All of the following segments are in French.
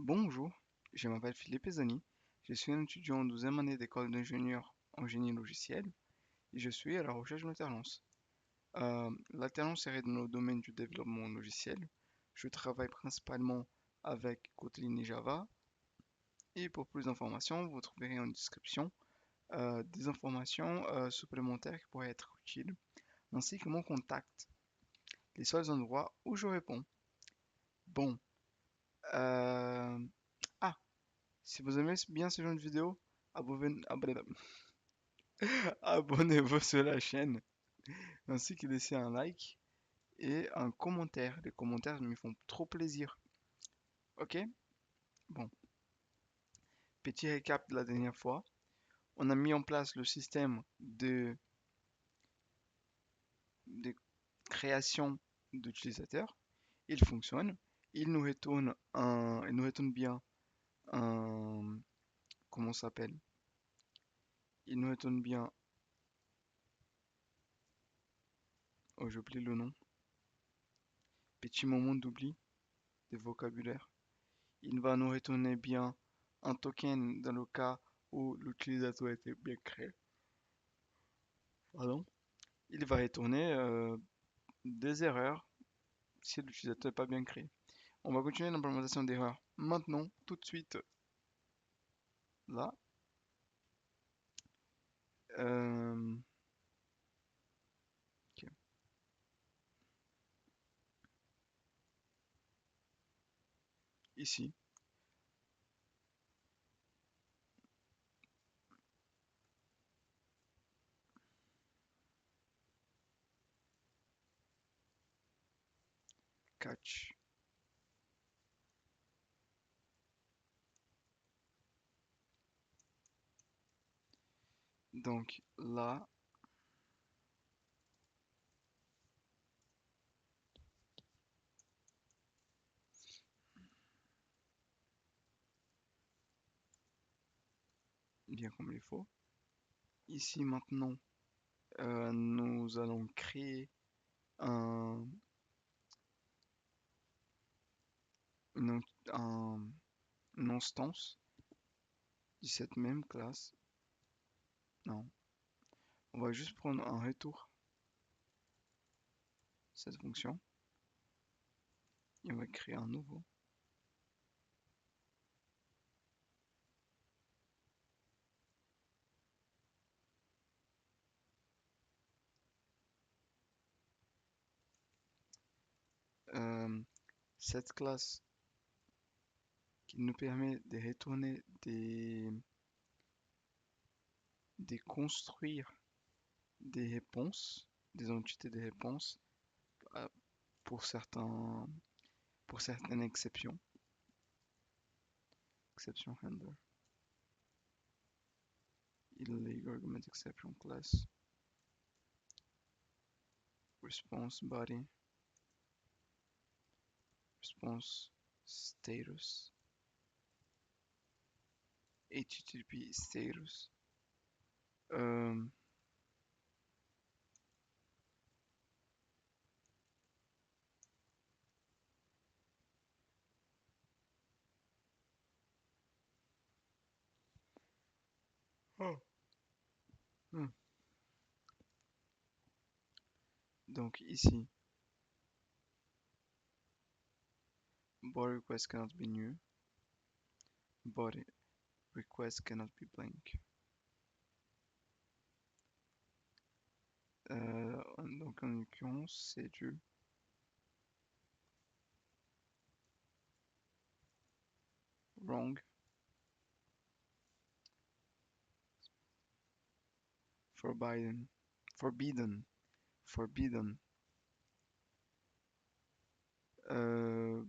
Bonjour, je m'appelle Philippe Ezani, je suis un étudiant en 12e année d'école d'ingénieur en génie logiciel et je suis à la recherche d'alternance. L'alternance serait dans le domaine du développement logiciel. Je travaille principalement avec Kotlin et Java et pour plus d'informations, vous trouverez en description des informations supplémentaires qui pourraient être utiles, ainsi que mon contact, les seuls endroits où je réponds. Bon, euh, ah, si vous aimez bien ce genre de vidéo, abonnez-vous sur la chaîne, ainsi que laissez un like et un commentaire. Les commentaires me font trop plaisir. Ok? Bon, petit récap de la dernière fois. On a mis en place le système de création d'utilisateurs. Il fonctionne. Il nous retourne bien un, comment ça s'appelle? Il nous retourne bien, oh, j'ai oublié le nom. Petit moment d'oubli de vocabulaire. Il va nous retourner bien un token dans le cas où l'utilisateur a été bien créé. Pardon. Il va retourner des erreurs si l'utilisateur n'est pas bien créé. On va continuer l'implémentation d'erreurs maintenant, tout de suite, là. Euh, ok. Ici, catch. Donc là, bien comme il faut. Ici maintenant, nous allons créer un, une, une instance de cette même classe. Non, on va juste prendre un retour, cette fonction, et on va créer un nouveau. Euh, cette classe qui nous permet de retourner de construire des réponses, des entités de réponses euh, pour certains, pour certaines exceptions. Exception handler. Illegal argument exception class. Response body. Response status. HTTP status. Euh, oh. Hmm. Donc ici, body request cannot be new. Body request cannot be blank. Donc en l'occurrence, c'est du wrong, forbidden, forbidden, forbidden. Euh,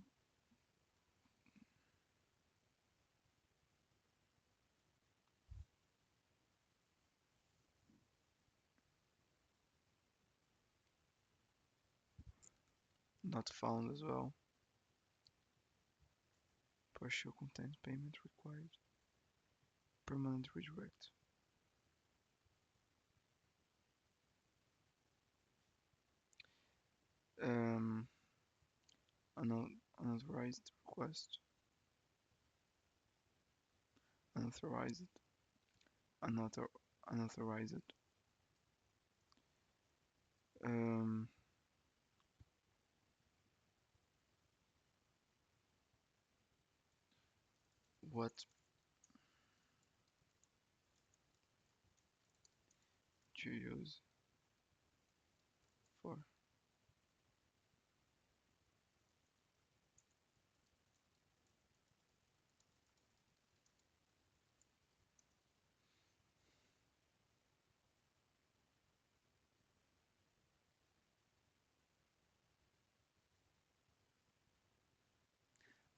Not found as well. Partial content payment required. Permanent redirect. Um, unauthorized request. unauthorized, unauthor, unauthorized. Um, what do you use for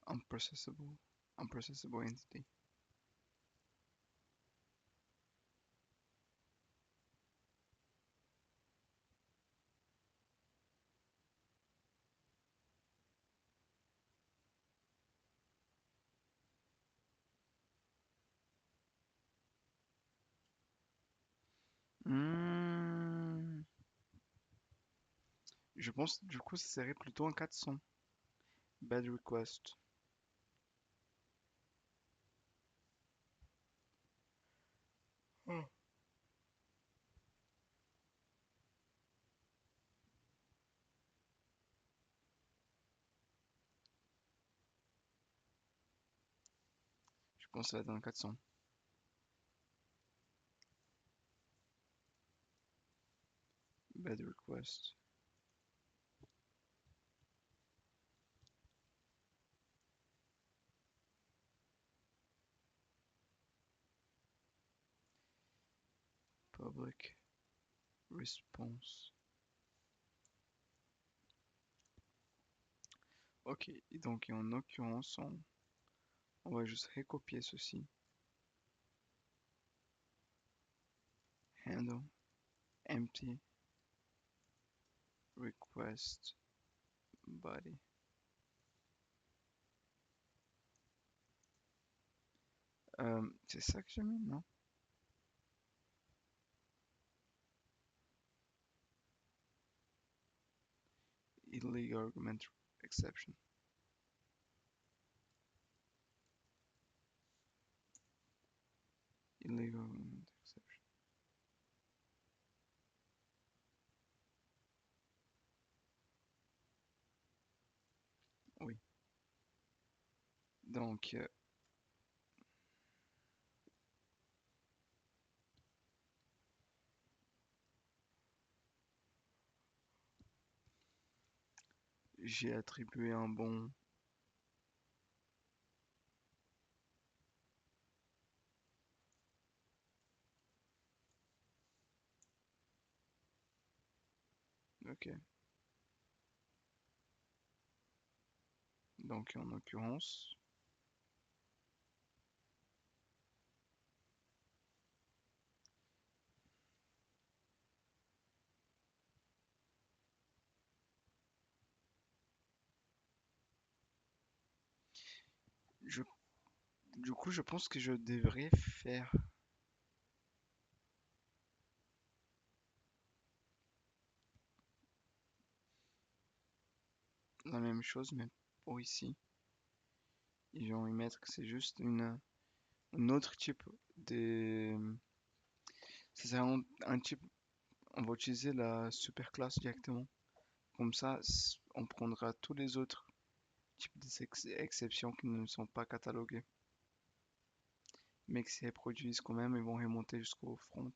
unprocessable, unprocessable entity? Hmm, je pense du coup ça serait plutôt un 400. Bad request. Hmm. Je pense que ça va être un 400. Bad request. Public response. Ok, et donc en l'occurrence, on va juste recopier ceci. Handle empty request body. C'est ça que j'ai mis, non? Illegal argument exception. Illegal argument exception. Oui. Donc, j'ai attribué un bon. Ok. Donc, en l'occurrence, je, du coup, je pense que je devrais faire la même chose, mais pour ici. Et je vais y mettre que c'est juste un autre type de. C'est un type. On va utiliser la superclasse directement. Comme ça, on prendra tous les autres types d'exceptions qui ne sont pas catalogués, mais qui se reproduisent quand même et vont remonter jusqu'au front.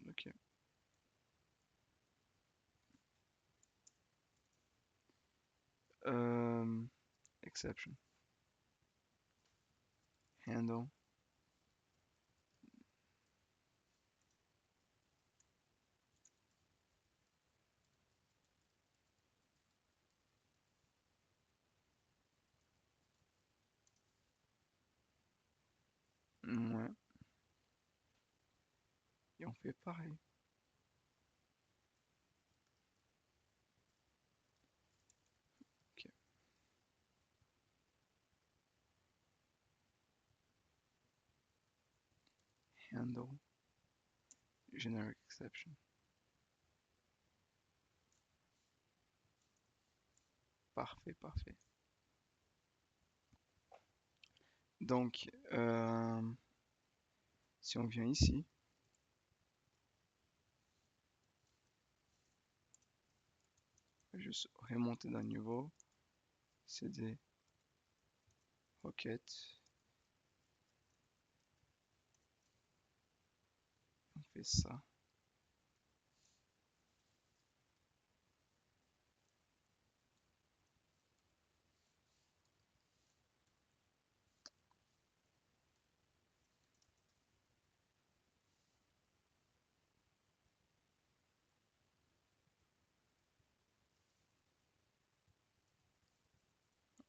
Ok. Euh, exception. Handle. Ouais. Et on fait pareil. Ok. handle, generic exception. Parfait, parfait. Donc, si on vient ici, juste remonter d'un niveau, cd rocket, on fait ça.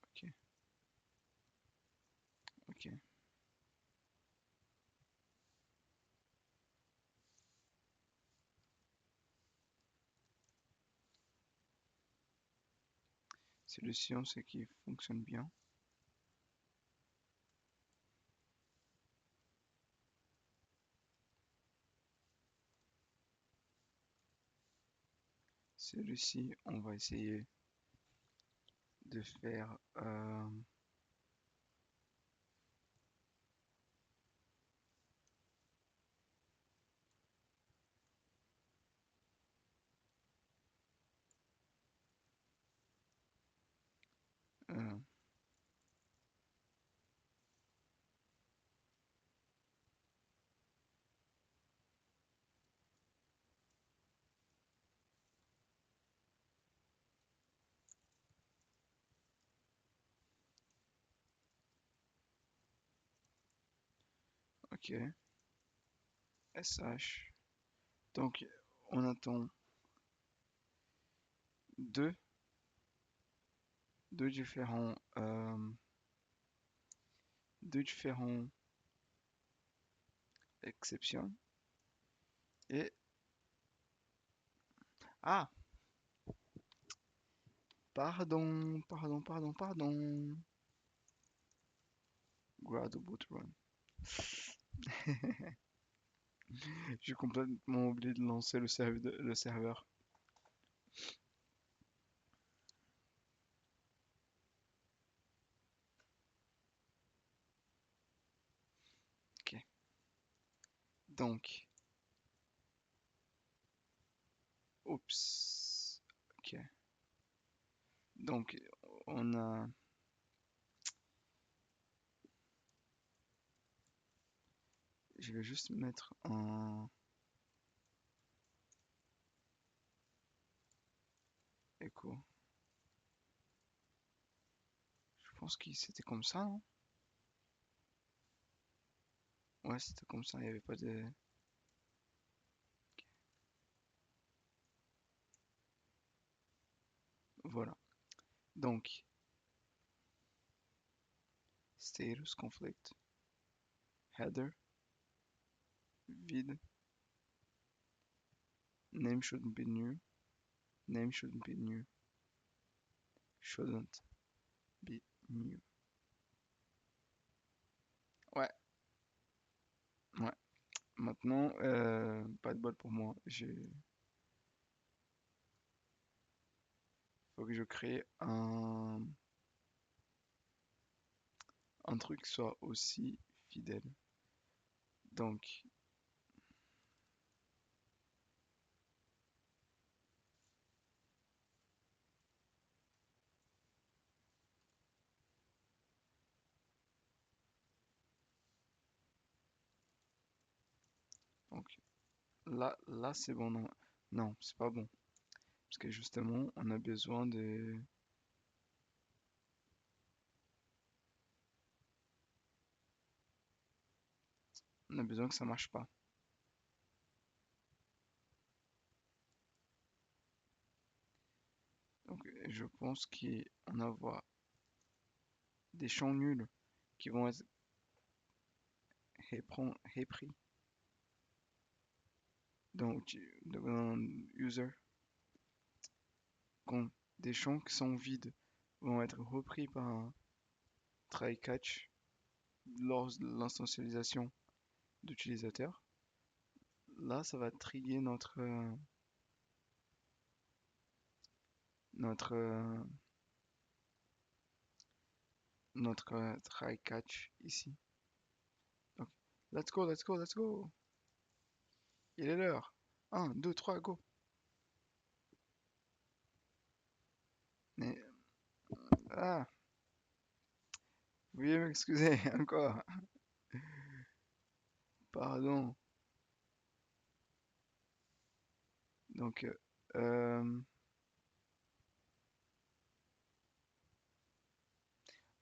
Ok, ok. Celui-ci, on sait qu'il fonctionne bien. Celui-ci, on va essayer de faire euh, ok, sh. Donc, on attend deux, deux différents, euh, deux différents exceptions. Et, ah, pardon, pardon, pardon, pardon. Grad boot run. J'ai complètement oublié de lancer le serveur. Ok. Donc, oups. Ok. Donc, on a. Je vais juste mettre un écho. Je pense que c'était comme ça, non? Ouais, c'était comme ça. Il n'y avait pas de. Voilà. Donc, status conflict, header, vide, name shouldn't be new, name shouldn't be new, shouldn't be new. Ouais, ouais. Maintenant, pas de bol pour moi. Faut que je crée un truc qui soit aussi fidèle. Donc, donc là c'est bon. Non, non, c'est pas bon. Parce que justement, on a besoin que ça marche pas. Donc, je pense qu'on avoir des champs nuls qui vont être repris dans user, quand des champs qui sont vides vont être repris par un try catch lors de l'instantialisation d'utilisateurs. Là, ça va triguer notre, notre try catch ici. Donc, let's go, let's go, let's go. Il est l'heure. Un, 2, 3, go. Mais, ah, veuillez m'excuser encore. Pardon. Donc,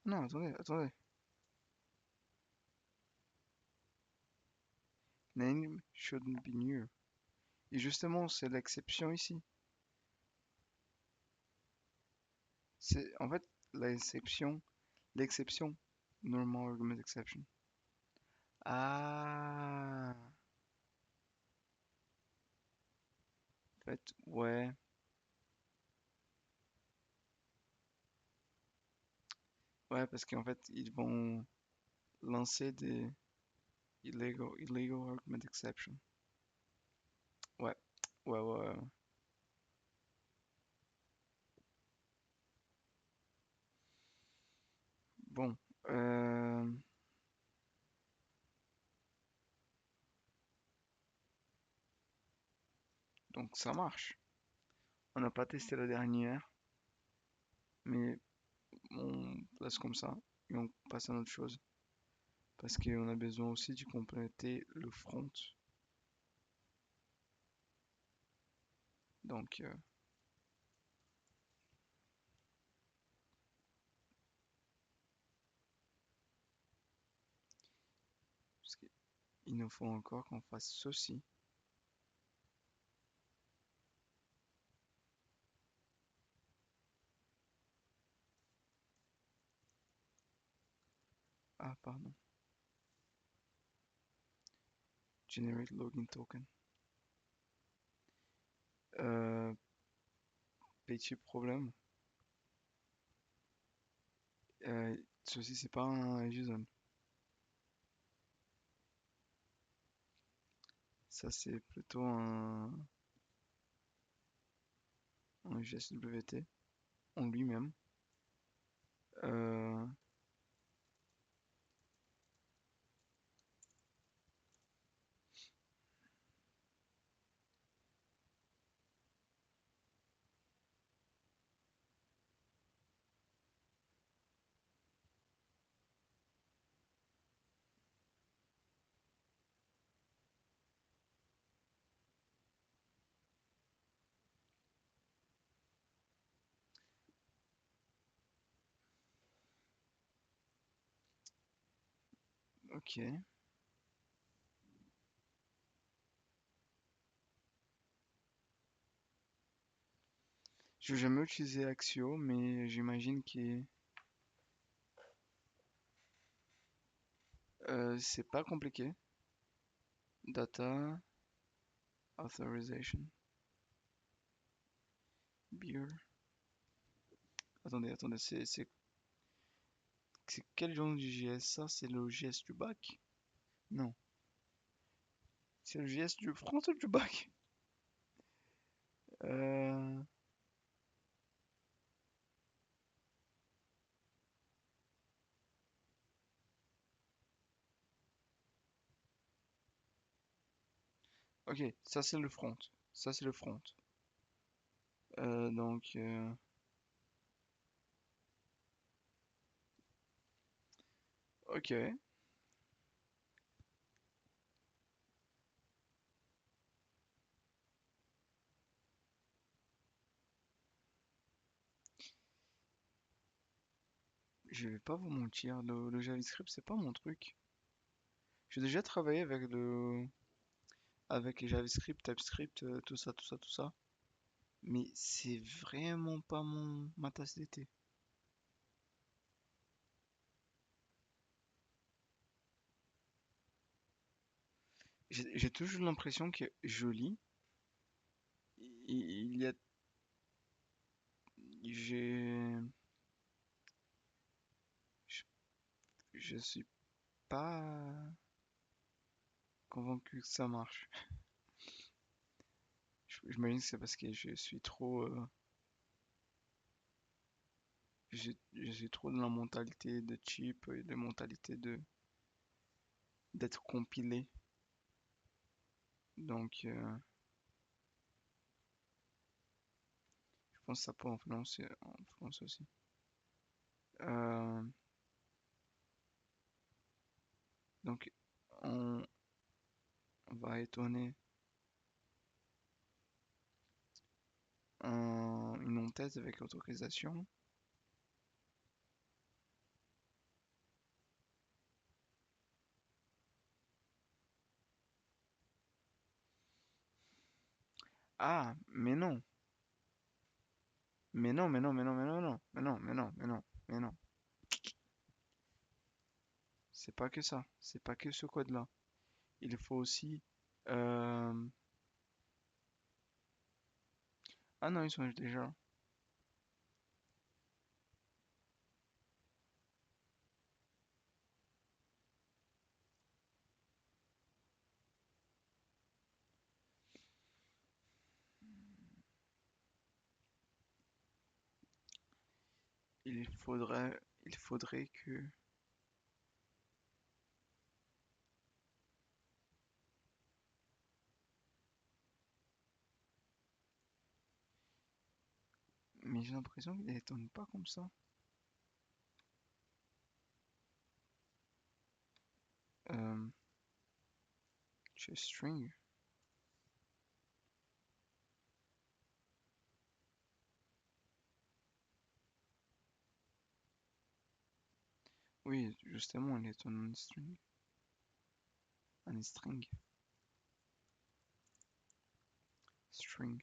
non, attendez, attendez. Name shouldn't be new. Et justement, c'est l'exception ici. C'est en fait l'exception, normal argument exception. Ah, en fait, ouais, ouais, parce qu'en fait, ils vont lancer des illegal argument exception. Ouais, ouais, ouais, ouais. Bon, donc ça marche. On n'a pas testé la dernière, mais on laisse comme ça et on passe à autre chose. Parce qu'on a besoin aussi de compléter le front. Donc, parce qu'il nous faut encore qu'on fasse ceci. Ah, pardon. Generate login token. Euh, Petit problème. Ceci, c'est pas un JSON. Ça, c'est plutôt un JSWT en lui-même. Euh, ok. Je n'ai jamais utilisé Axio, mais j'imagine que c'est pas compliqué. Data, authorization, beer. Attendez, attendez, c'est quel genre de JS ça? C'est le JS du bac? Non. C'est le JS du front ou du bac? Euh, Ok, ça c'est le front. Ça c'est le front. Donc, ok. Je vais pas vous mentir, le JavaScript c'est pas mon truc. J'ai déjà travaillé avec les JavaScript, TypeScript, tout ça, tout ça, tout ça. Mais c'est vraiment pas ma tasse d'été. J'ai toujours l'impression que je lis, il y a, j'ai, je, je suis pas, convaincu que ça marche. J'imagine que c'est parce que je suis trop, je suis trop dans la mentalité de cheap et de mentalité de d'être compilé. Donc, je pense que ça peut influencer aussi. Euh, donc, on va étonner une en-tête avec l'autorisation. Ah, mais non, mais non, mais non, mais non, mais non, non, mais non, mais non, mais non, mais non. C'est pas que ça, c'est pas que ce code-là. Il faut aussi... euh, Ah non, ils sont déjà. Il faudrait que... Mais j'ai l'impression qu'il ne tourne pas comme ça. Euh, Chez string. Oui, justement, il est en string. Un string. String.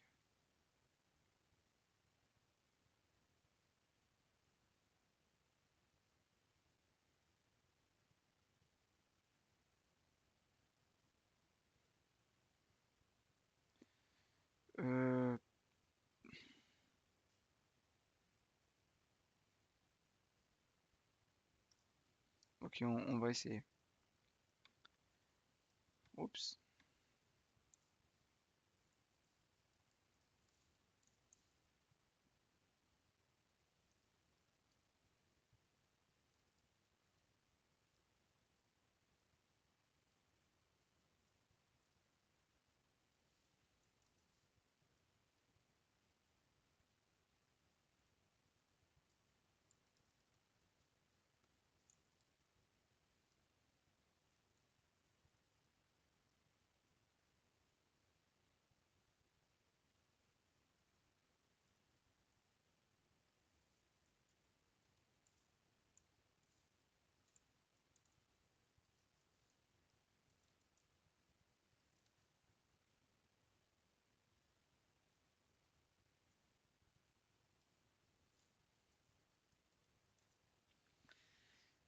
Euh, ok, on va essayer. Oups.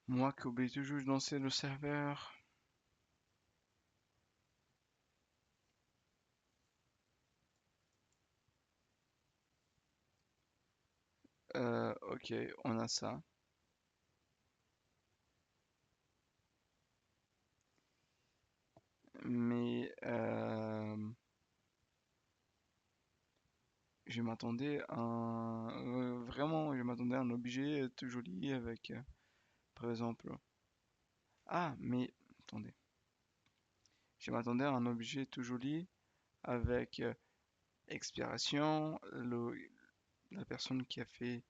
Moi qui oublie toujours de lancer le serveur. Ok, on a ça. Mais je m'attendais à vraiment, je m'attendais à un objet tout joli avec, par exemple. Ah, mais attendez. Je m'attendais à un objet tout joli avec expiration, la personne qui a fait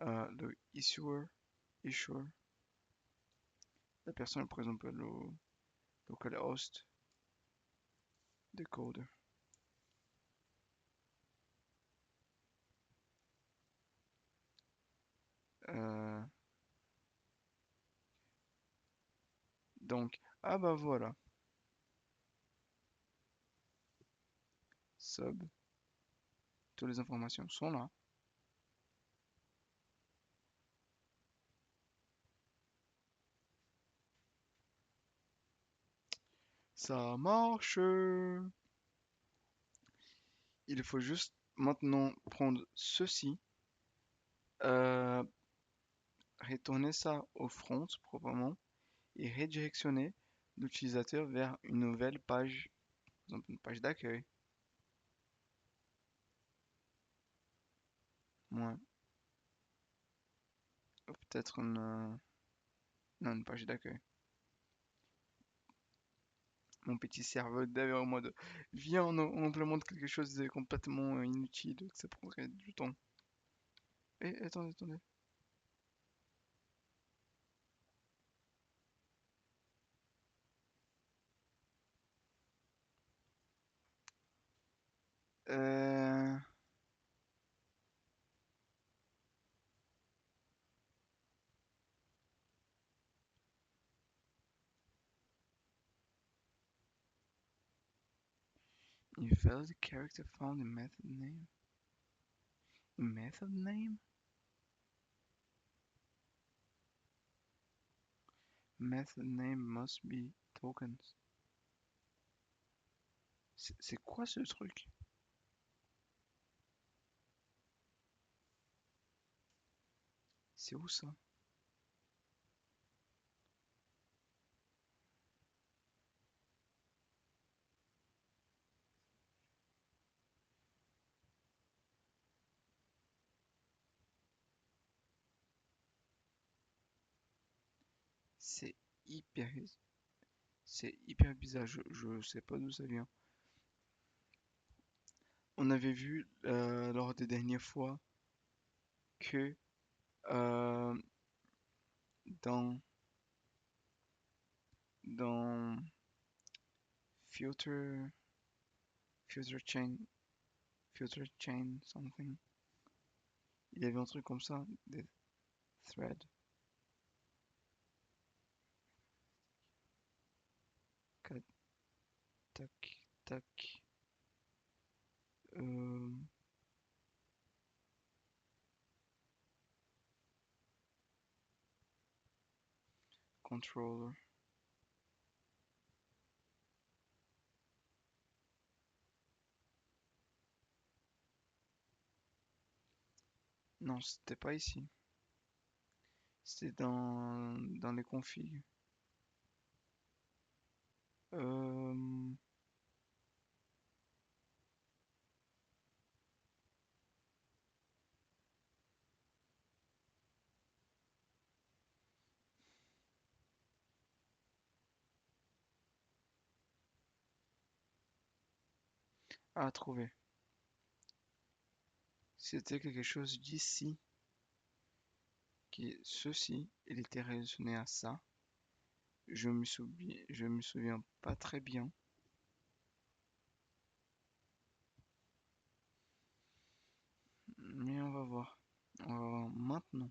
le issuer, la personne, par exemple, le localhost, decoder. Euh, donc, ah bah voilà, sub, toutes les informations sont là. Ça marche. Il faut juste maintenant prendre ceci, euh, retourner ça au front proprement et redirectionner l'utilisateur vers une nouvelle page, par exemple une page d'accueil. Ouais. Ou peut-être non, une page d'accueil. Mon petit cerveau derrière en mode, viens, on implémente quelque chose de complètement inutile, que ça prendrait du temps. Eh, attendez, attendez. Euh, invalid character found in method name. In method name? Method name must be tokens. C'est quoi ce truc? C'est où ça? C'est hyper, c'est hyper bizarre. Je sais pas d'où ça vient. On avait vu lors des dernières fois que euh, dans dans filter filter chain filter chain something, il y avait un truc comme ça, des threads. Tac tac tac. Euh, controller. Non, c'était pas ici. C'était dans les configs. Euh, à trouver. C'était quelque chose d'ici, qui est ceci. Il était relationné à ça. Je me souviens pas très bien. Mais on va voir. On va voir maintenant.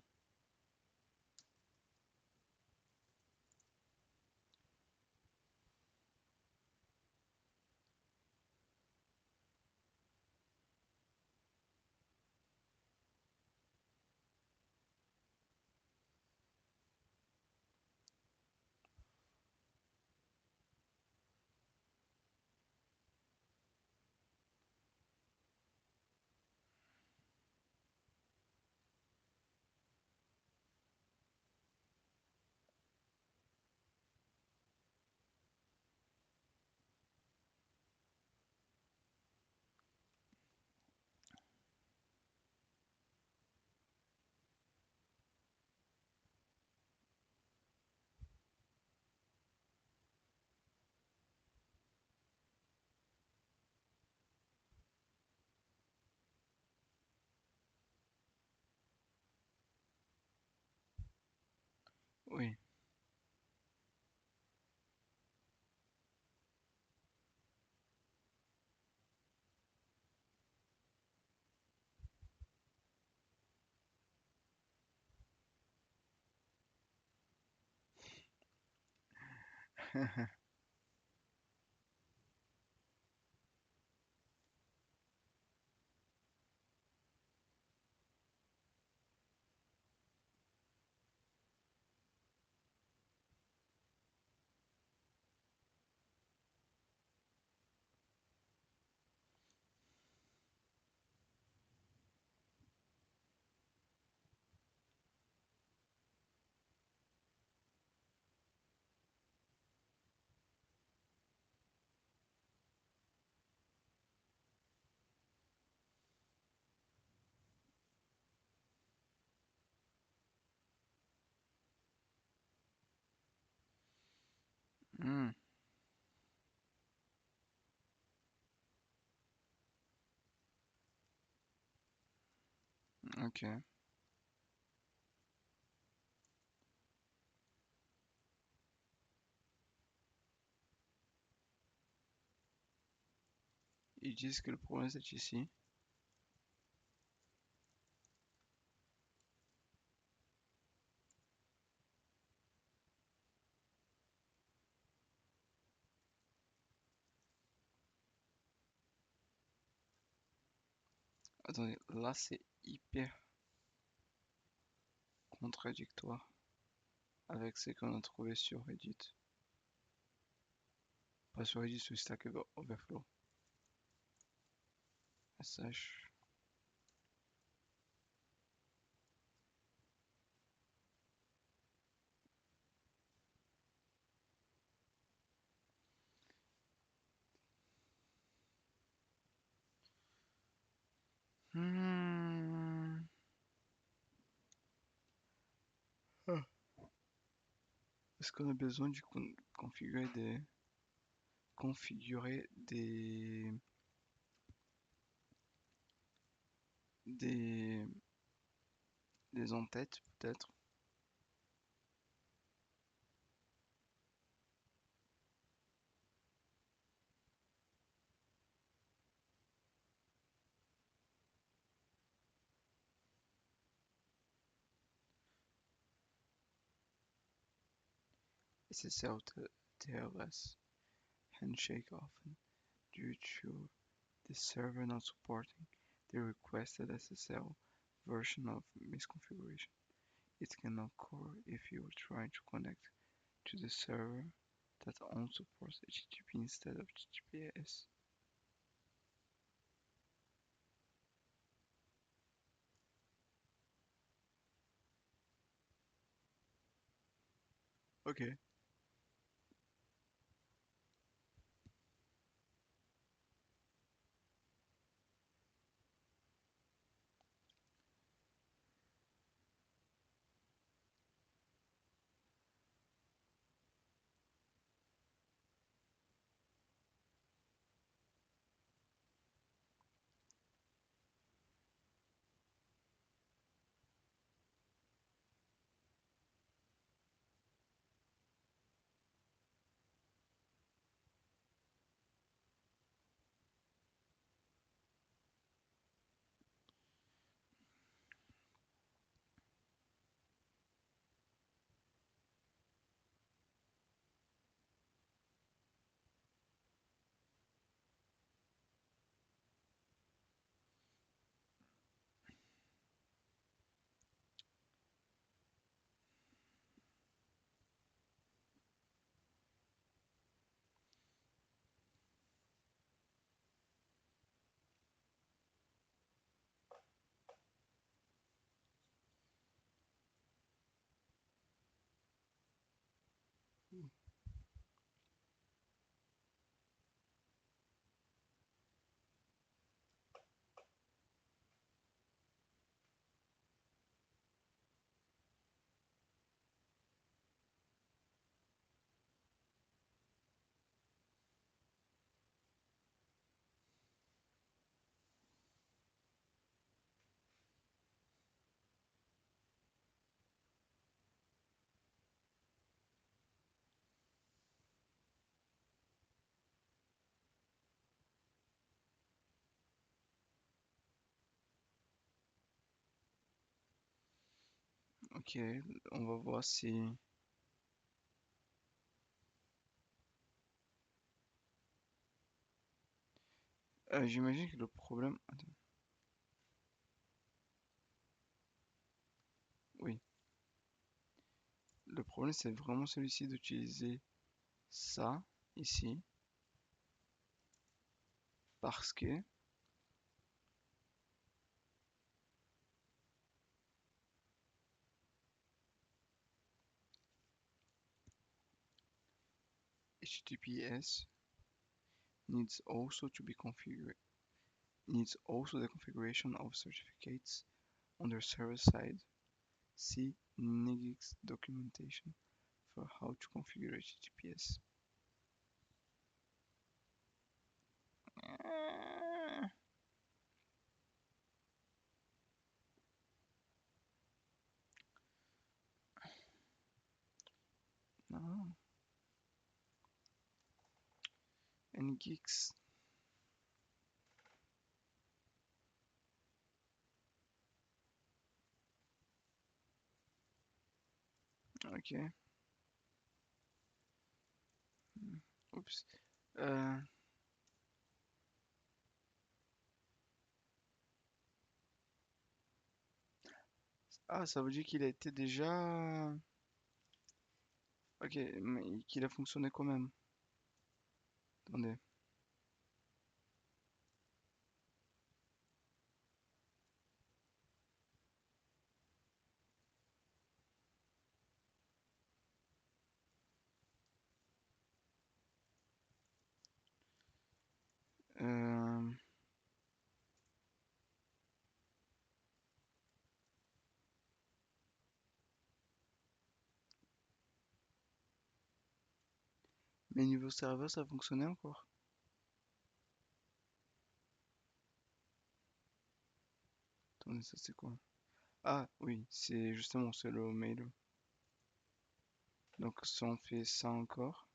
Oui. Ok. Ils disent que le problème c'est ici. Attendez, là c'est hyper contradictoire avec ce qu'on a trouvé sur Reddit. Pas sur Reddit, sur Stack Overflow. SH. Hmm. Ah. Est-ce qu'on a besoin de configurer des, des entêtes peut-être? SSL TLS handshake often due to the server not supporting the requested SSL version of misconfiguration. It can occur if you are trying to connect to the server that only supports HTTP instead of HTTPS. Ok, ok, on va voir si... j'imagine que le problème... Attends, oui, le problème c'est vraiment celui-ci d'utiliser ça ici parce que HTTPS needs also to be configured needs also the configuration of certificates on the server side. See Nginx documentation for how to configure HTTPS. NGX. Ok. Oups. Euh, Ah, ça veut dire qu'il a été déjà... Ok, mais qu'il a fonctionné quand même. Attendez. Euh, Mais niveau serveur, ça fonctionnait encore. Attendez, ça c'est quoi? Ah, oui, c'est justement, c'est le mail. Donc, si on fait ça encore.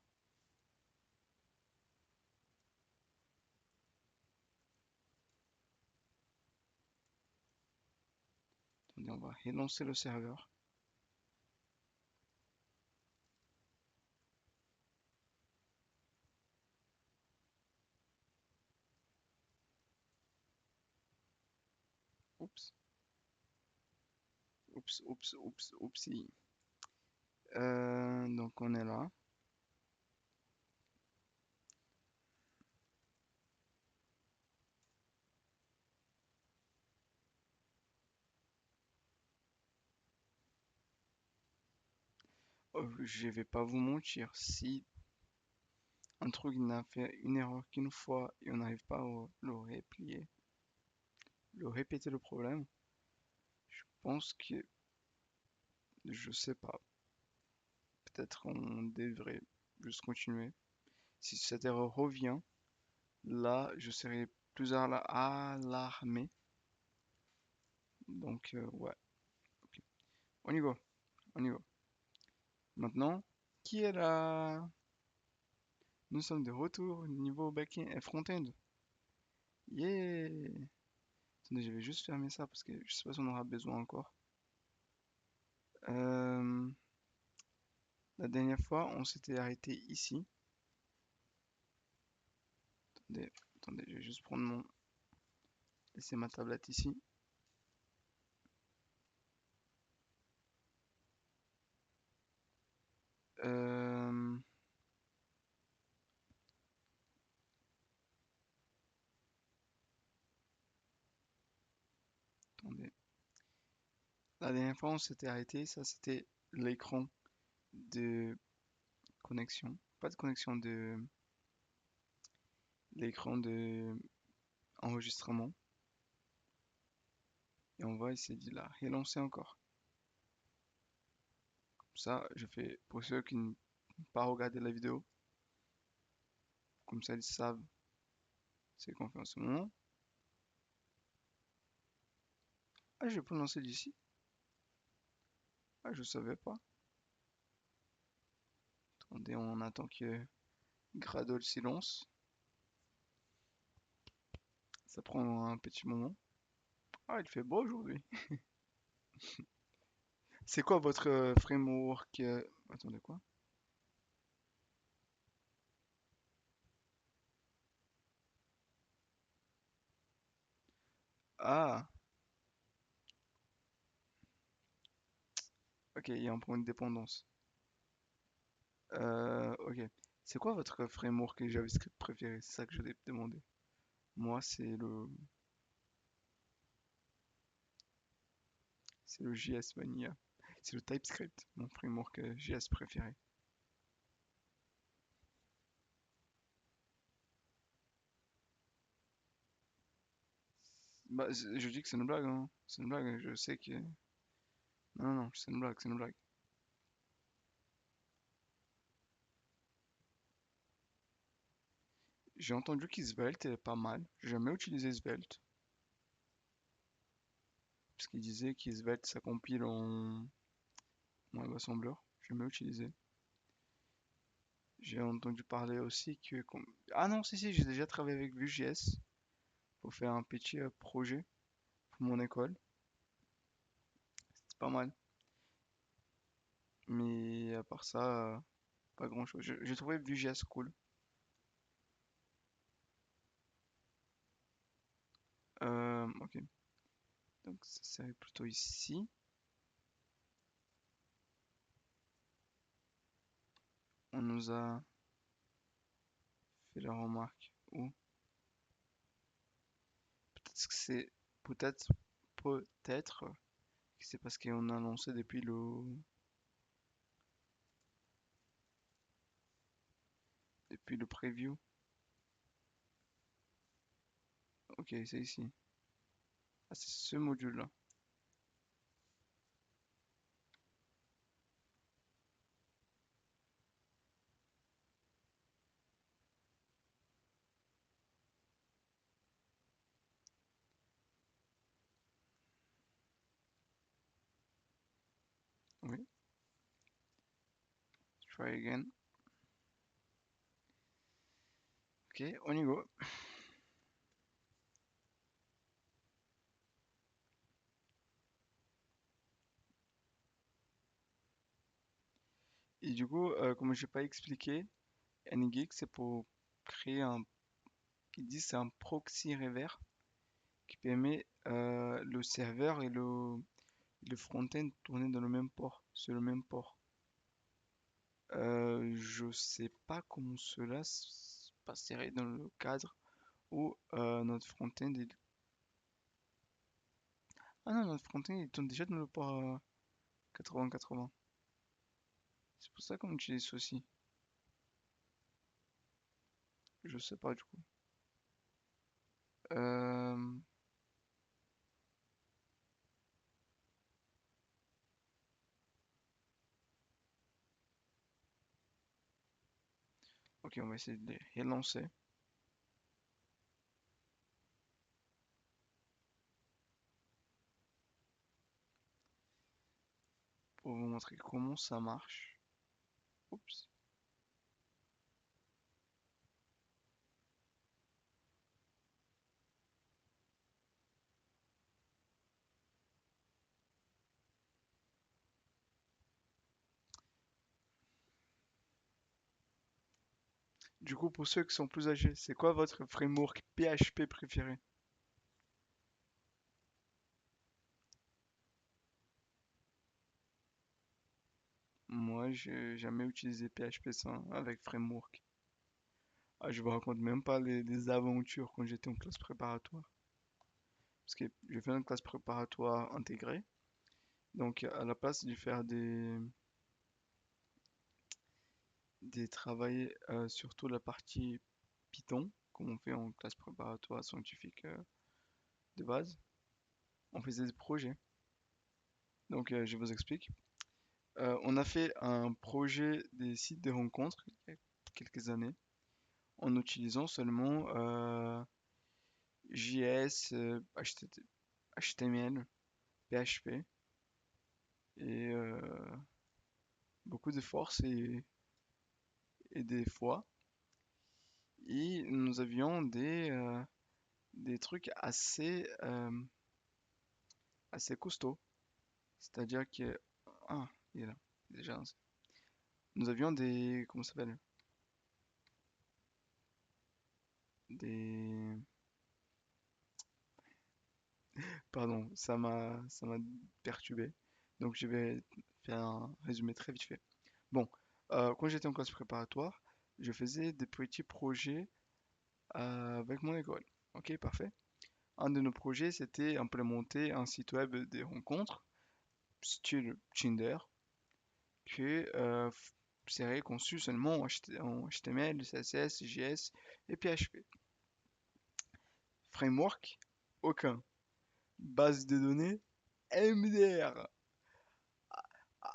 Attendez, on va relancer le serveur. Oups, oupsie. Donc, on est là. Oh, je vais pas vous mentir. Si un truc n'a fait une erreur qu'une fois et on n'arrive pas à le replier, le répéter le problème, je pense que, je sais pas, peut-être on devrait juste continuer. Si cette erreur revient, là, je serai plus alarmé. Donc, ouais, ok. On y va, on y va. Maintenant, qui est là? Nous sommes de retour niveau back-end et front-end. Yeah! Attendez, je vais juste fermer ça parce que je sais pas si on aura besoin encore. Euh, la dernière fois, on s'était arrêté ici. Attendez, attendez, je vais juste prendre mon... laisser ma tablette ici. Euh, attendez. La dernière fois, on s'était arrêté. Ça, c'était l'écran de connexion. Pas de connexion, de l'écran de enregistrement. Et on va essayer de la relancer encore. Ça, je fais pour ceux qui n'ont pas regardé la vidéo. Comme ça, ils savent c'est qu'on fait en ce moment. Ah, je peux lancer d'ici. Ah, je savais pas. Attendez, on attend que Gradle s'y lance. Ça prend un petit moment. Ah, il fait beau aujourd'hui. C'est quoi votre framework? Attendez, quoi? Ah, ok, il y a un point de dépendance. Ok. C'est quoi votre framework JavaScript préféré? C'est ça que je vais te demander. Moi, c'est le JS Vanilla. C'est le TypeScript, mon framework JS préféré. Bah, je dis que c'est une blague, hein. C'est une blague, je sais que... Non, non, non, c'est une blague, c'est une blague. J'ai entendu qu'Isvelte est pas mal. J'ai jamais utilisé Svelte. Parce qu'il disait qu'Isvelte ça compile en web assembler. J'ai jamais utilisé. J'ai entendu parler aussi Ah non, si, j'ai déjà travaillé avec Vue.js pour faire un petit projet pour mon école. C'est pas mal. Mais à part ça, pas grand-chose. J'ai trouvé Vue.js cool. Ok. Donc ça serait plutôt ici. On nous a fait la remarque. Ou peut-être que c'est peut-être peut-être que c'est parce qu'on a lancé depuis le preview. Ok, c'est ici. Ah, c'est ce module-là. Oui. Try again. Ok, on y go. Et du coup, comme j'ai pas expliqué, NGIG c'est pour créer ils disent c'est un proxy rever qui permet le serveur et le front-end tourner dans le même port, sur le même port. Je sais pas comment cela se passerait dans le cadre où notre front-end Ah non, notre front-end il tourne déjà dans le port 80-80. C'est pour ça qu'on utilise ceci. Je sais pas du coup. Euh, Ok, on va essayer de les relancer pour vous montrer comment ça marche. Oups. Du coup, pour ceux qui sont plus âgés, c'est quoi votre framework PHP préféré? Moi, j'ai jamais utilisé PHP sans avec framework. Ah, je vous raconte même pas les aventures quand j'étais en classe préparatoire. Parce que j'ai fait une classe préparatoire intégrée. Donc, à la place de faire des travailler surtout la partie Python, comme on fait en classe préparatoire scientifique de base, on faisait des projets. Donc, je vous explique. On a fait un projet des sites de rencontres il y a quelques années en utilisant seulement JS, HTML, PHP et beaucoup de force et des fois. Et nous avions des trucs assez costauds. C'est-à-dire que... Ah, il est là, déjà. Nous avions comment ça s'appelle? Des... Pardon, ça m'a perturbé. Donc je vais faire un résumé très vite fait. Bon, quand j'étais en classe préparatoire, je faisais des petits projets avec mon école. Ok, parfait. Un de nos projets, c'était implémenter un site web des rencontres, style Tinder, qui serait conçu seulement en HTML, CSS, JS et PHP. Framework, aucun. Base de données, MDR.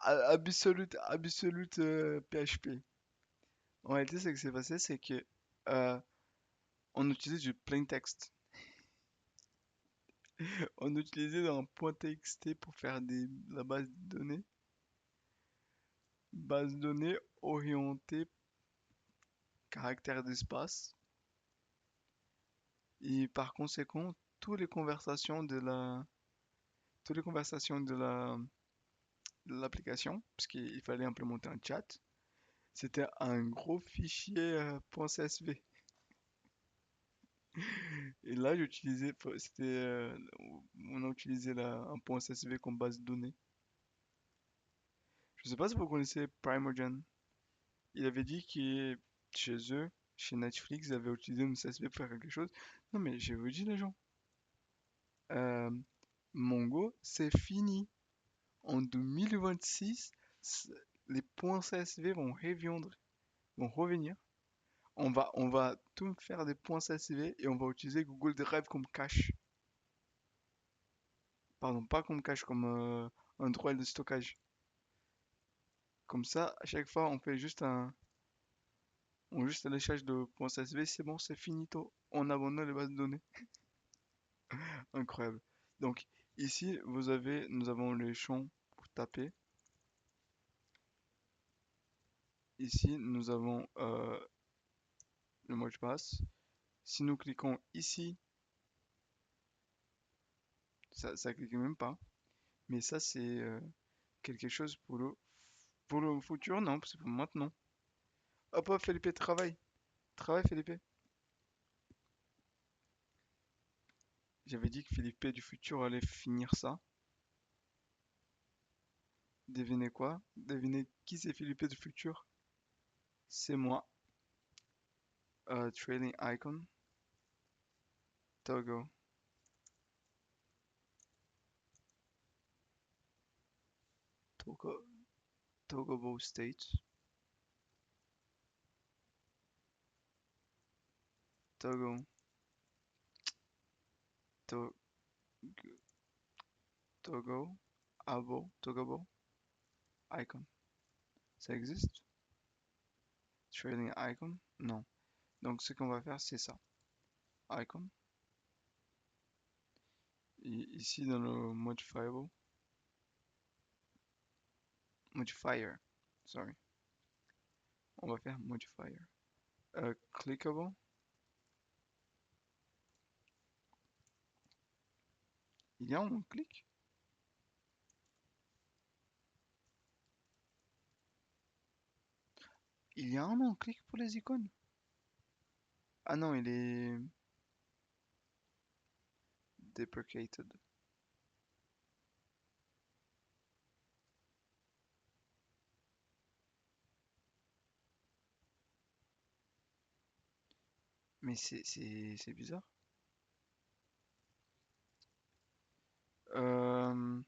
Absolute PHP. En réalité, ce qui s'est passé, c'est que euh, on utilisait du plain text. On utilisait un point .txt pour faire la base de données. Base de données orientée. caractères d'espace. Et par conséquent, toutes les conversations de la, toutes les conversations de l'application, parce qu'il fallait implémenter un chat, c'était un gros fichier .csv. Et là, on a utilisé un .csv comme base de données. Je sais pas si vous connaissez Primogen. Il avait dit que chez eux, chez Netflix, ils avaient utilisé une CSV pour faire quelque chose. Non, mais je vous dis, les gens, euh, Mongo, c'est fini. En 2026, c- les points CSV vont revenir. On va tout faire des points CSV et on va utiliser Google Drive comme cache. Pardon, pas comme cache, comme un droit de stockage. Comme ça, à chaque fois, on juste un échange de points CSV, c'est bon, c'est finito. On abandonne les bases de données. Incroyable. Donc, ici, nous avons les champs pour taper. Ici, nous avons le mot de passe. Si nous cliquons ici, ça clique même pas. Mais ça, c'est quelque chose pour le futur, non, c'est pour maintenant. Hop, hop, Felipe, travaille. Travaille, Felipe. J'avais dit que Felipe du futur allait finir ça. Devinez quoi? Devinez qui c'est Felipe du futur? C'est moi. Trailing icon. Toggle. Toggle. Toggleable state. Toggle. To- Toggle. Abo. Toggleable. Icon. Ça existe? Trailing icon? Non. Donc ce qu'on va faire, c'est ça. Icon. Et ici dans le modifiable. Modifier. Sorry. On va faire modifier. Clickable. Il y a un on-click? Il y a un on-click pour les icônes? Ah non, il est deprecated. Mais c'est bizarre. Euh,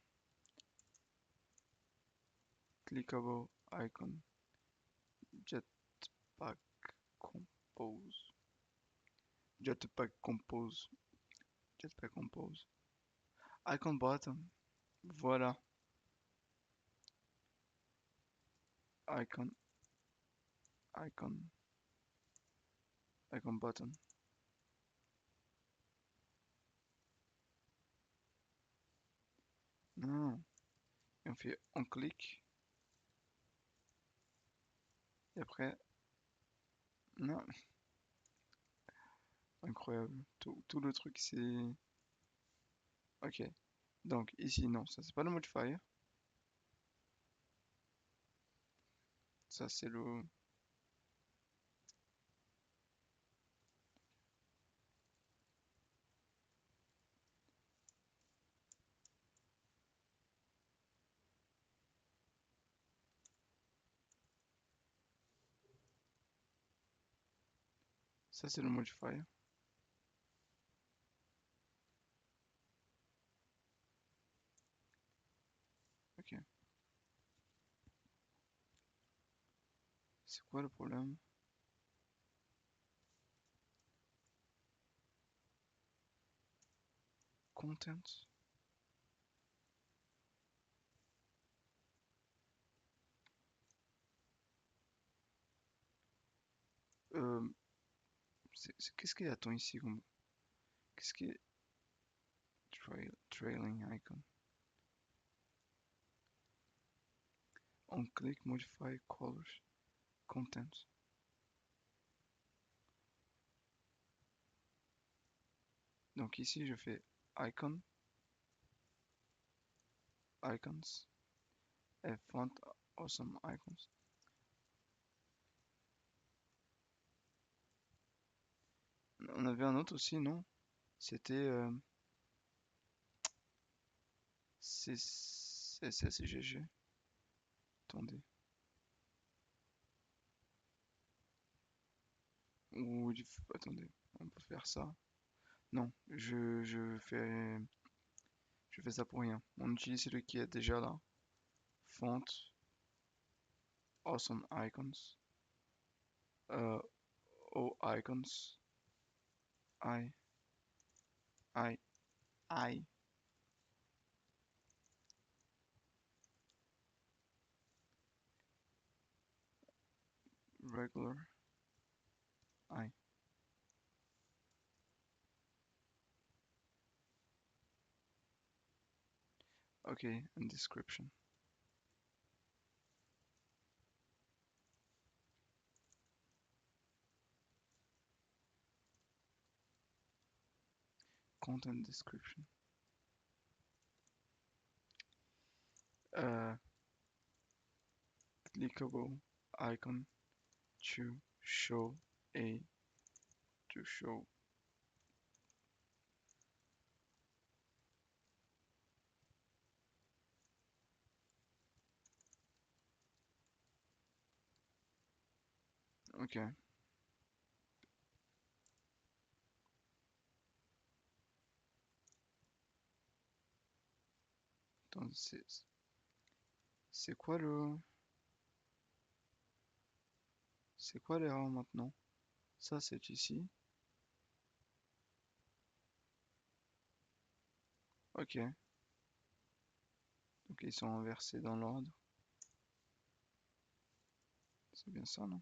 Clickable icon. Jetpack compose. Jetpack compose. Jetpack compose. Icon button. Voilà. Icon. Icon. Icon button. Non. Et on fait on clique. Et après. Non. Incroyable. Tout le truc c'est. Ok. Donc ici, non. Ça c'est pas le modifier. Ça c'est le. Ça c'est le modifier. Ok. C'est quoi le problème? Content. Euh, Qu'est-ce qu'il attend ici Qu'est-ce qui est trailing icon? On click modify colors content. Donc ici, je fais icon, icons, et font awesome icons. On avait un autre aussi, non? C'était CSS et GG. Attendez. Ou attendez, on peut faire ça. Non, je fais ça pour rien. On utilise celui qui est déjà là. Font, awesome icons, euh, O icons, I, I, I, regular, I. Okay, and description. Content description. Uh, clickable icon to show a to show. Ok, attends, c'est quoi c'est quoi l'erreur maintenant? Ça c'est ici. Ok, donc ils sont inversés dans l'ordre. C'est bien ça, non?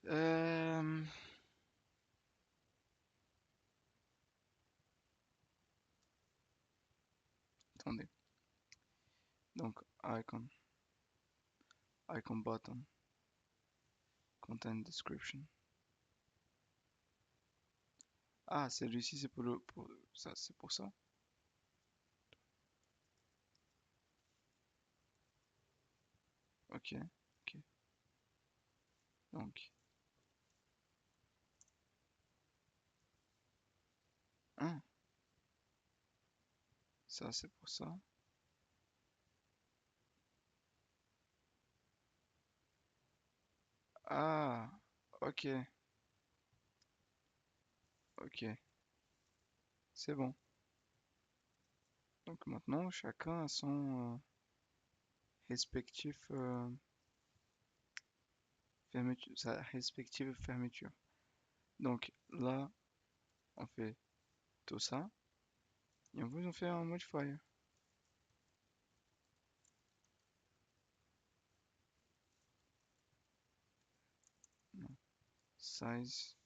Euh, attendez. Donc icon button, content description. Ah, celui-ci c'est pour ça, c'est pour ça. Ok, ok. Donc, hein, ça c'est pour ça. Ah, ok, ok, c'est bon. Donc maintenant, chacun a son respectif fermeture, sa respective fermeture. Donc là, on fait tout ça et on va en faire un modifier. Non. Size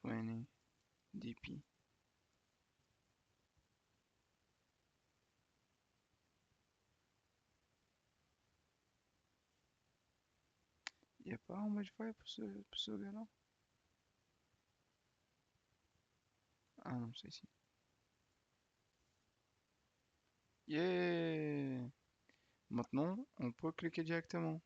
20 dp. Il n'y a pas un modifier pour ce gars-là? Ah non, c'est ici. Yeah! Maintenant, on peut cliquer directement.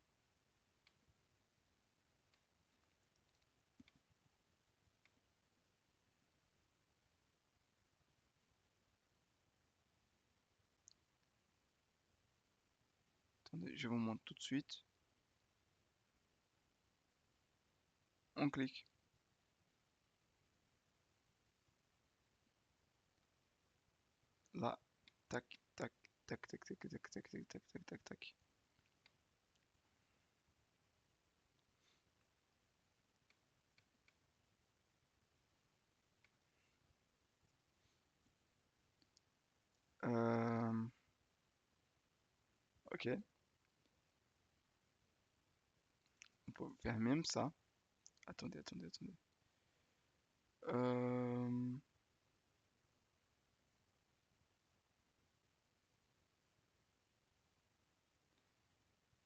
Attendez, je vous montre tout de suite. On clique. Là, tac, tac, tac, tac, tac, tac, tac, tac, tac, tac, tac, tac. Euh, ok, on peut faire même ça. Attendez, attendez, attendez. Euh,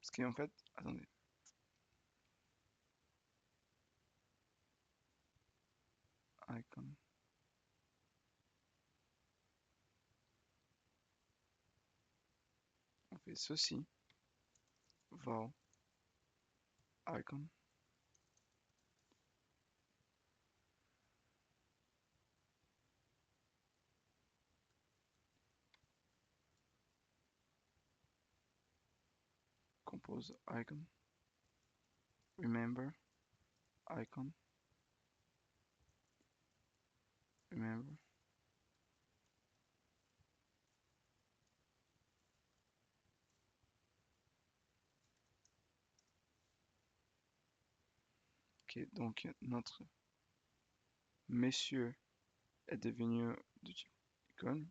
parce qu'en fait, attendez. icon. On fait ceci, val icon. Compose icon. Remember icon. Remember. Ok, donc notre monsieur est devenu de type icône.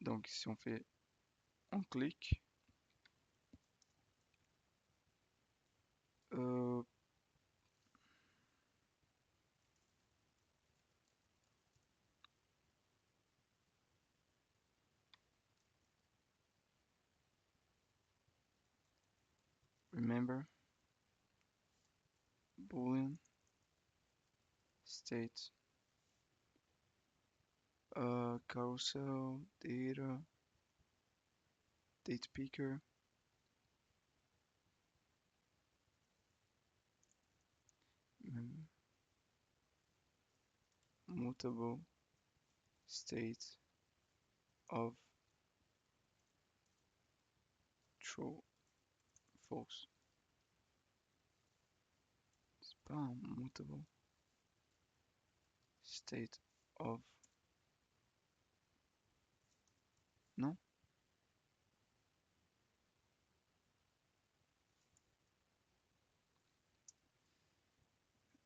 Donc si on fait on clique, euh, remember boolean state carousel date picker mutable state of true false. C'est pas un mutable state of non.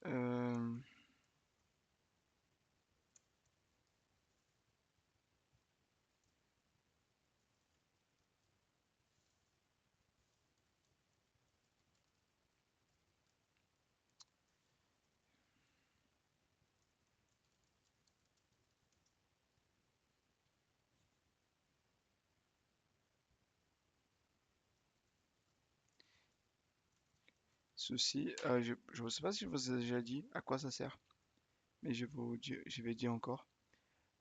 Euh, Ceci, je ne sais pas si je vous ai déjà dit à quoi ça sert, mais je vais dire encore.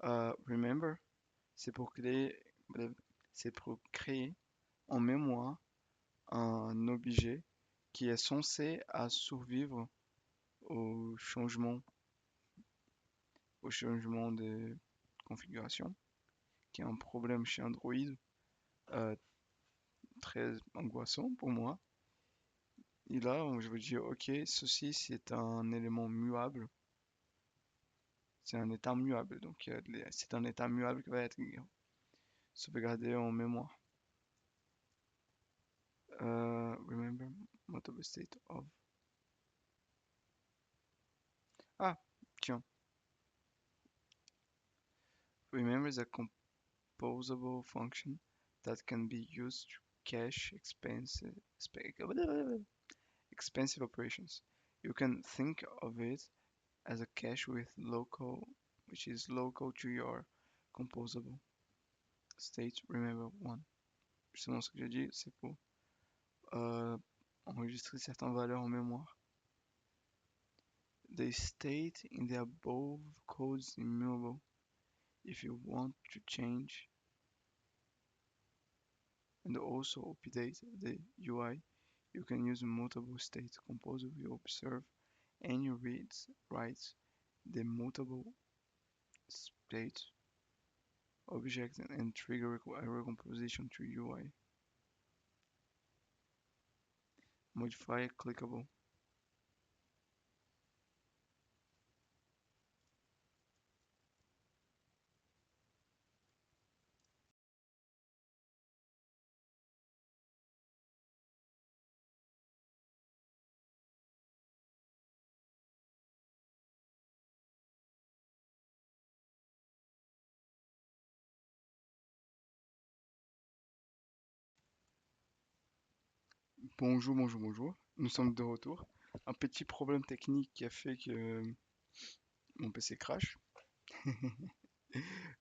Remember, c'est pour créer, bref, c'est pour créer en mémoire un objet qui est censé à survivre au changement, au changement de configuration, qui est un problème chez Android, euh, très angoissant pour moi. Et là, je veux dire, ok, ceci c'est un élément muable, c'est un état muable, donc c'est un état muable qui va être sauvegardé en mémoire. Remember mutable state of. Ah, tiens, remember the composable function that can be used to cache expensive operations. You can think of it as a cache with local, which is local to your composable state. Remember one. Justement, ce que j'ai dit, c'est pour euh, enregistrer certaines valeurs en mémoire. The state in the above code is immutable. If you want to change and also update the UI, you can use mutable state composer will observe any reads, writes the mutable state object and trigger a recomposition to UI. Modify clickable. Bonjour, bonjour, bonjour. Nous sommes de retour. Un petit problème technique qui a fait que mon PC crash.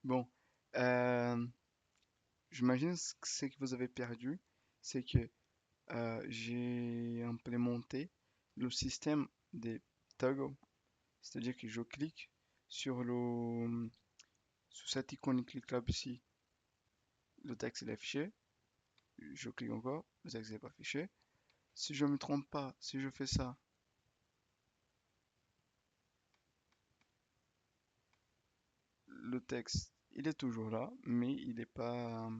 Bon, euh, j'imagine ce que vous avez perdu, c'est que j'ai implémenté le système des toggles C'est-à-dire que je clique sur sur cette icône cliquable ici, le texte est affiché, je clique encore, le texte n'est pas affiché. Si je ne me trompe pas, si je fais ça, le texte, il est toujours là, mais il est pas,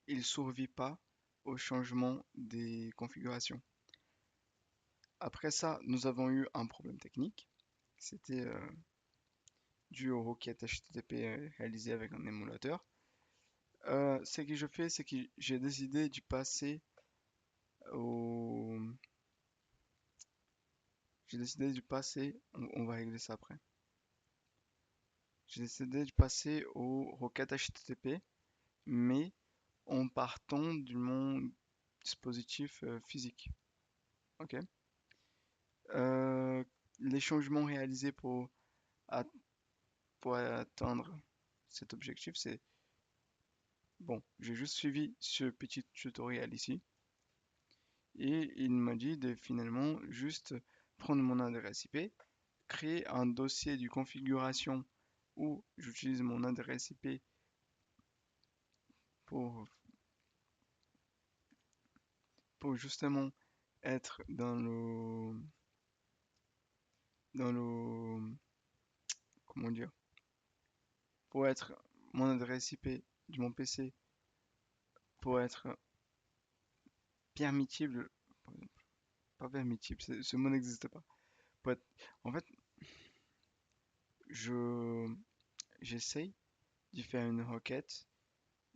il survit pas au changement des configurations. Après ça, nous avons eu un problème technique. C'était dû aux requêtes HTTP réalisées avec un émulateur. Ce que je fais, c'est que j'ai décidé d'y passer au... J'ai décidé de passer, on va régler ça après. J'ai décidé de passer aux requêtes HTTP, mais en partant de mon dispositif physique. Ok. Euh, les changements réalisés at- pour atteindre cet objectif, c'est bon. J'ai juste suivi ce petit tutoriel ici et il m'a dit de finalement juste prendre mon adresse IP, créer un dossier de configuration où j'utilise mon adresse IP pour, pour justement être dans le, comment dire, pour être mon adresse IP de mon PC, pour être permissible, pas permissible, ce mot n'existe pas. Pour être- en fait, je, j'essaye de faire une requête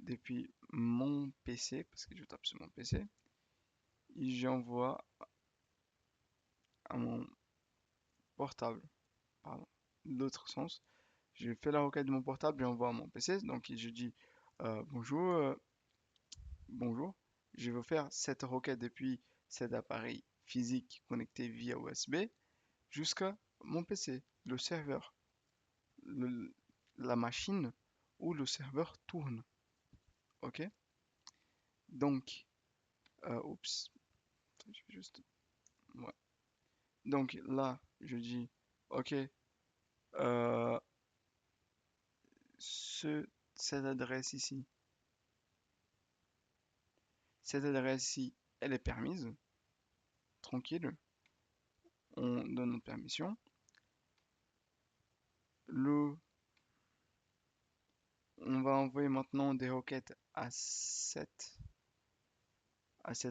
depuis mon PC, parce que je tape sur mon PC, et j'envoie à mon portable, pardon, l'autre sens. Je fais la requête de mon portable, j'envoie à mon PC, donc je dis bonjour, bonjour, je veux faire cette requête depuis cet appareil physique connecté via USB jusqu'à mon PC, le serveur, le- la machine où le serveur tourne. Ok? Donc, oups, je vais juste, ouais. Donc là, je dis, ok, euh, ce, cette adresse ici, cette adresse ici, elle est permise, tranquille, on donne notre permission. Le, on va envoyer maintenant des requêtes à cette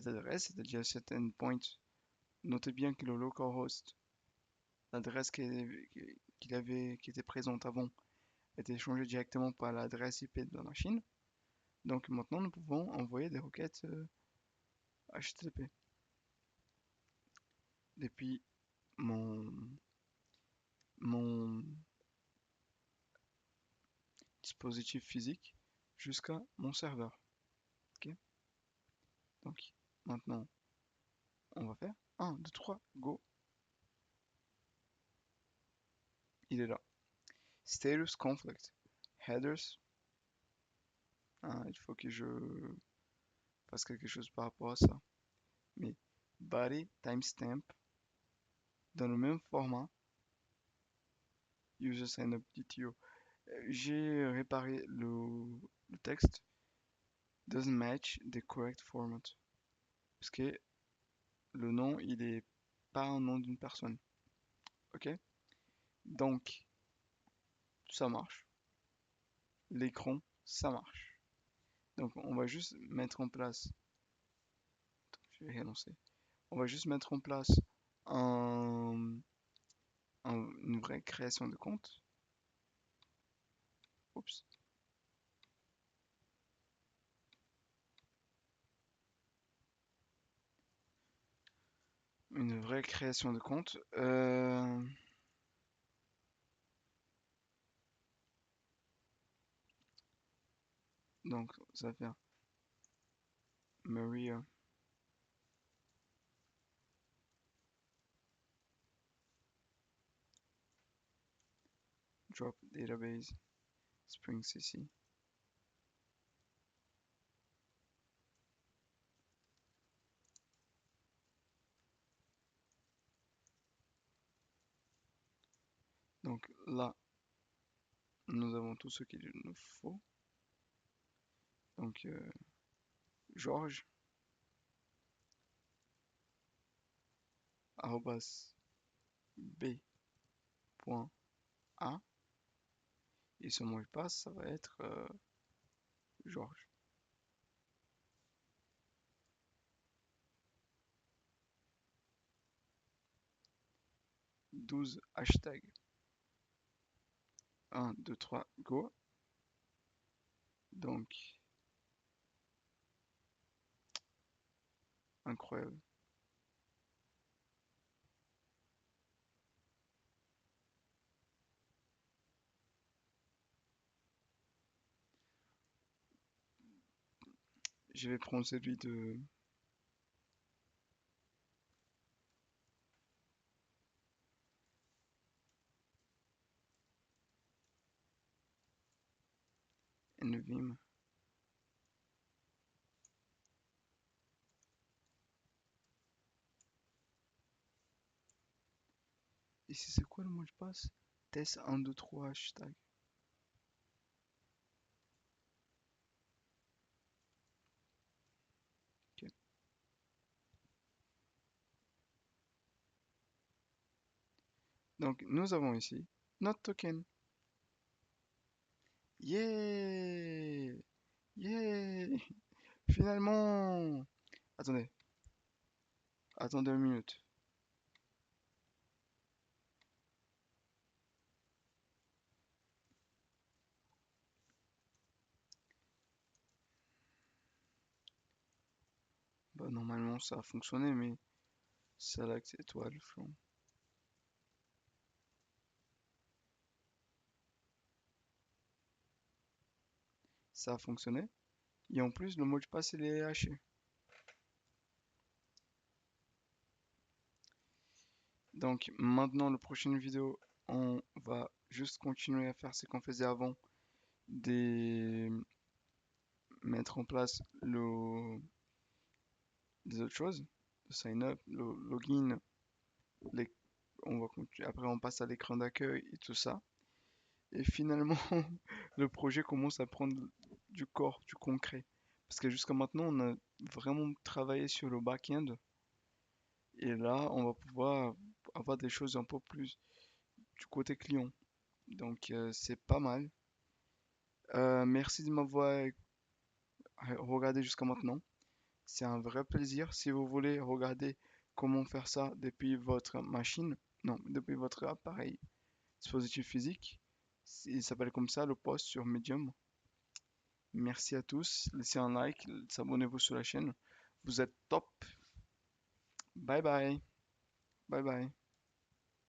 adresse, c'est-à-dire cet endpoint. Notez bien que le localhost, l'adresse qui était présente avant, était changée directement par l'adresse IP de la machine. Donc maintenant, nous pouvons envoyer des requêtes HTTP depuis mon, mon dispositif physique jusqu'à mon serveur. Ok. Donc maintenant, on va faire 1, 2, 3, go. Il est là. Status conflict. Headers. Ah, il faut que je fasse quelque chose par rapport à ça. Mais body timestamp dans le même format. User sign up DTO. J'ai réparé le texte. Doesn't match the correct format. Parce que le nom, il est pas un nom d'une personne. Ok? Donc, ça marche. L'écran, ça marche. Donc, on va juste mettre en place. Je vais relancer. On va juste mettre en place un, une vraie création de compte. Oups. Une vraie création de compte. Donc, ça va faire Maria drop database Spring CC. Donc là, nous avons tout ce qu'il nous faut. Donc Georges, arrobas b.a, et son mot de passe, ça va être Georges. 12 hashtags. 1, 2, 3, go. Donc, incroyable. Je vais prendre celui de Nvim. Ici, c'est quoi le mot de passe? Test 1, 2, 3, hashtag. Ok. Donc, nous avons ici notre token. Yeah! Yeah! Finalement! Attendez, attendez une minute. Bah, normalement, ça a fonctionné, mais ça là que c'est étoile, flanc. Ça a fonctionné. Et en plus, le mot de passe, il est haché. Donc, maintenant, la prochaine vidéo, on va juste continuer à faire ce qu'on faisait avant, des mettre en place des autres choses, le sign up, le login, les- on va après on passe à l'écran d'accueil et tout ça. Et finalement, le projet commence à prendre du corps, du concret. Parce que jusqu'à maintenant, on a vraiment travaillé sur le back-end. Et là, on va pouvoir avoir des choses un peu plus du côté client. Donc, c'est pas mal. Merci de m'avoir regardé jusqu'à maintenant. C'est un vrai plaisir. Si vous voulez regarder comment faire ça depuis votre machine, non, depuis votre appareil dispositif physique, il s'appelle comme ça, le post sur Medium. Merci à tous. Laissez un like, abonnez-vous sur la chaîne. Vous êtes top. Bye bye. Bye bye.